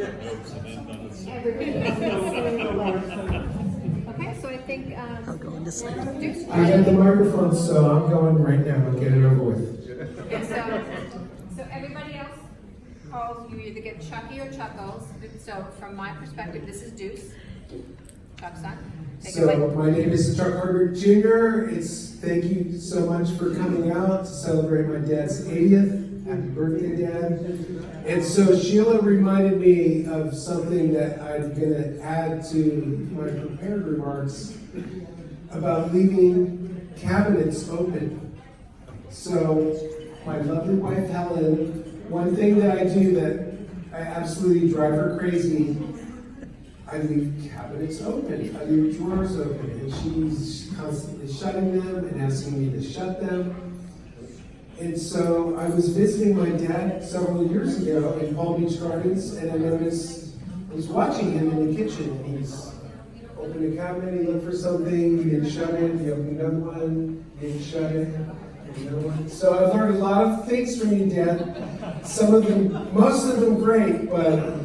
Okay, so I think, I'll go into sleep. I got the microphone, so I'm going right now. I'll get it over with. okay, so everybody else calls, you either get Chucky or Chuckles. So from my perspective, this is Deuce, Chuck's son. Take it So away. my name is Chuck Harder Jr. Thank you so much for coming out to celebrate my dad's 80th. Happy birthday, Dad. And so Sheila reminded me of something that I'm going to add to my prepared remarks about leaving cabinets open. So my lovely wife Helen, one thing that I do that I absolutely drive her crazy, I leave cabinets open, I leave drawers open, and she's constantly shutting them and asking me to shut them. And so I was visiting my dad several years ago in Palm Beach Gardens, and I noticed, I was watching him in the kitchen, and he's opened a cabinet, he looked for something, he didn't shut it, he opened another one, he didn't shut it, another one. So I've learned a lot of things from you, Dad. Some of them, most of them great, but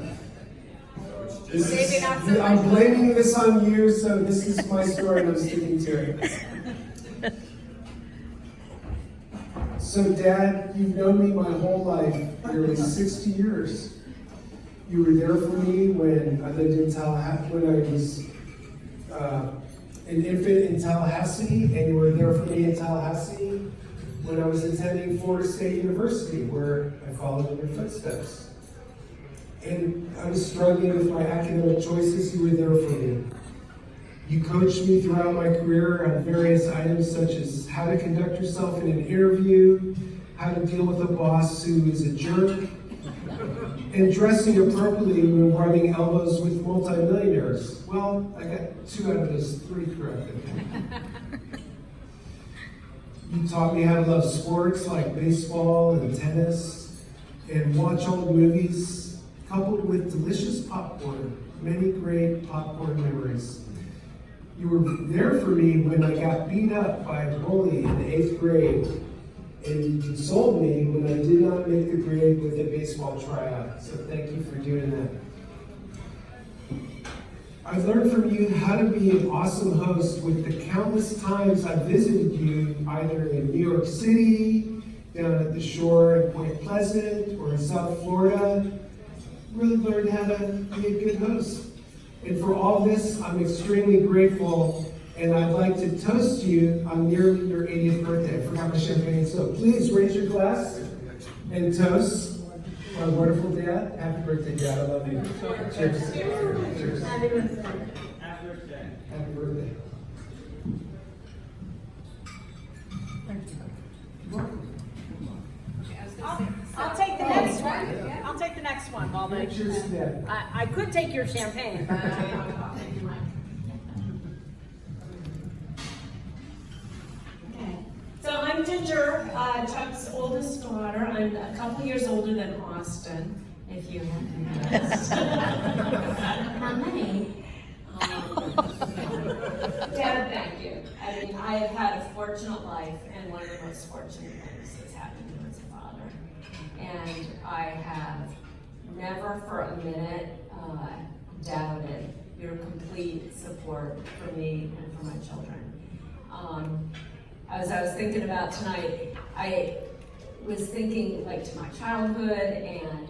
Maybe not so I'm much. blaming this on you, so this is my story and I'm sticking to it. So Dad, you've known me my whole life, nearly 60 years. You were there for me when I lived in Tallahassee, when I was an infant in Tallahassee, and you were there for me in Tallahassee when I was attending Florida State University, where I followed in your footsteps. And I was struggling with my academic choices, you were there for me. You coached me throughout my career on various items such as how to conduct yourself in an interview, how to deal with a boss who is a jerk, and dressing appropriately when rubbing elbows with multimillionaires. Well, I got 2 out of those 3 correct. You taught me how to love sports like baseball and tennis, and watch old movies, coupled with delicious popcorn, many great popcorn memories. You were there for me when I got beat up by a bully in the 8th grade, and you consoled me when I did not make the grade with a baseball tryout. So thank you for doing that. I learned from you how to be an awesome host with the countless times I visited you, either in New York City, down at the shore at Point Pleasant, or in South Florida. Really learned how to be a good host. And for all this, I'm extremely grateful, and I'd like to toast you on nearly your 80th birthday. I forgot my champagne, so please raise your glass and toast my wonderful dad. Happy birthday, Dad. I love you. Cheers. Cheers. Happy birthday. Happy birthday. I'll take the next one. I'll take the next one while they. Cheers, Dad. I could take your champagne. Okay. So I'm Ginger, Chuck's oldest daughter. I'm a couple years older than Austin, if you haven't noticed. How many? Dad, thank you. I mean, I have had a fortunate life, and one of the most fortunate things has happened to me as a father. And I have never for a minute doubted your complete support for me and for my children. As I was thinking about tonight, I was thinking like to my childhood, and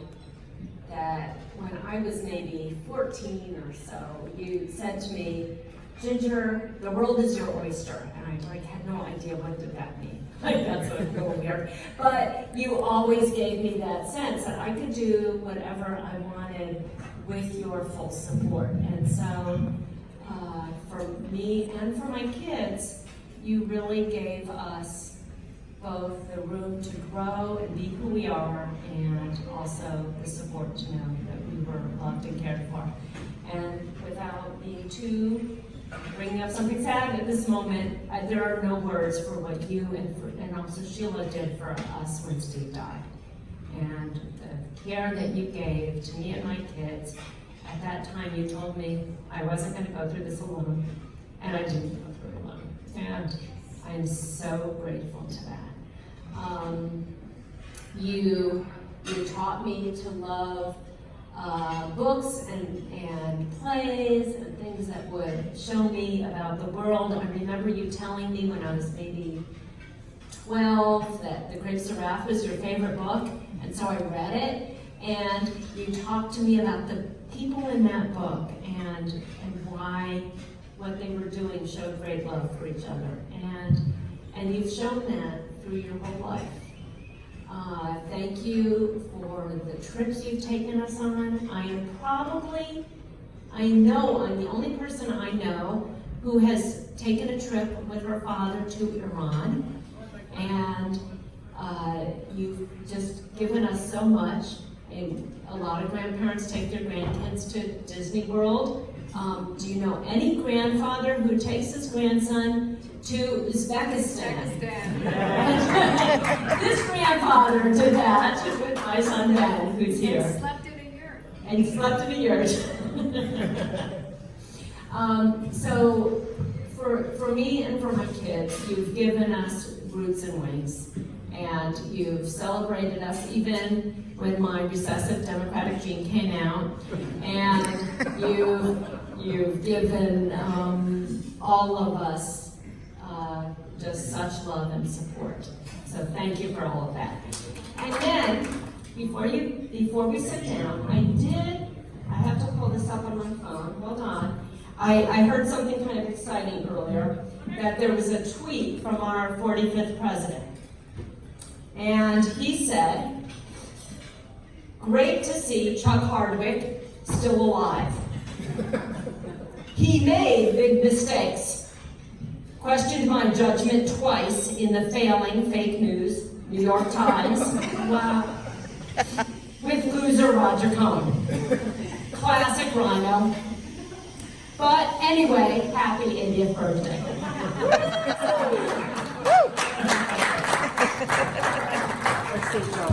that when I was maybe 14 or so, you said to me, Ginger, the world is your oyster. And I had no idea what did that mean. Like, that's a little weird. But you always gave me that sense that I could do whatever I wanted with your full support. And so for me and for my kids, you really gave us both the room to grow and be who we are, and also the support to know that we were loved and cared for. And without being too bringing up something sad at this moment, there are no words for what you and also Sheila did for us when Steve died. And the care that you gave to me and my kids, at that time you told me I wasn't going to go through this alone, and I didn't go through it alone. And I'm so grateful to that. You taught me to love books and plays and things that would show me about the world. I remember you telling me when I was maybe 12 that The Great Seraph was your favorite book, and so I read it, and you talked to me about the people in that book and why what they were doing showed great love for each other, and you've shown that through your whole life. Thank you for the trips you've taken us on. I know I'm the only person I know who has taken a trip with her father to Iran, and you've just given us so much. A lot of grandparents take their grandkids to Disney World. Do you know any grandfather who takes his grandson to Uzbekistan? This grandfather did that with my son Ben, who's here. And slept in a yurt. And he slept in a yurt. So for me and for my kids, you've given us roots and wings. And you've celebrated us even when my recessive Democratic gene came out. And you've given all of us just such love and support. So thank you for all of that. And then, before we sit down, I have to pull this up on my phone, hold on. I heard something kind of exciting earlier, that there was a tweet from our 45th president. And he said, "Great to see Chuck Hardwick still alive. He made big mistakes. Questioned my judgment twice in the failing fake news, New York Times. Wow. With loser Roger Cohn. Classic rhino. But anyway, happy 80th birthday." Let's see, Joe.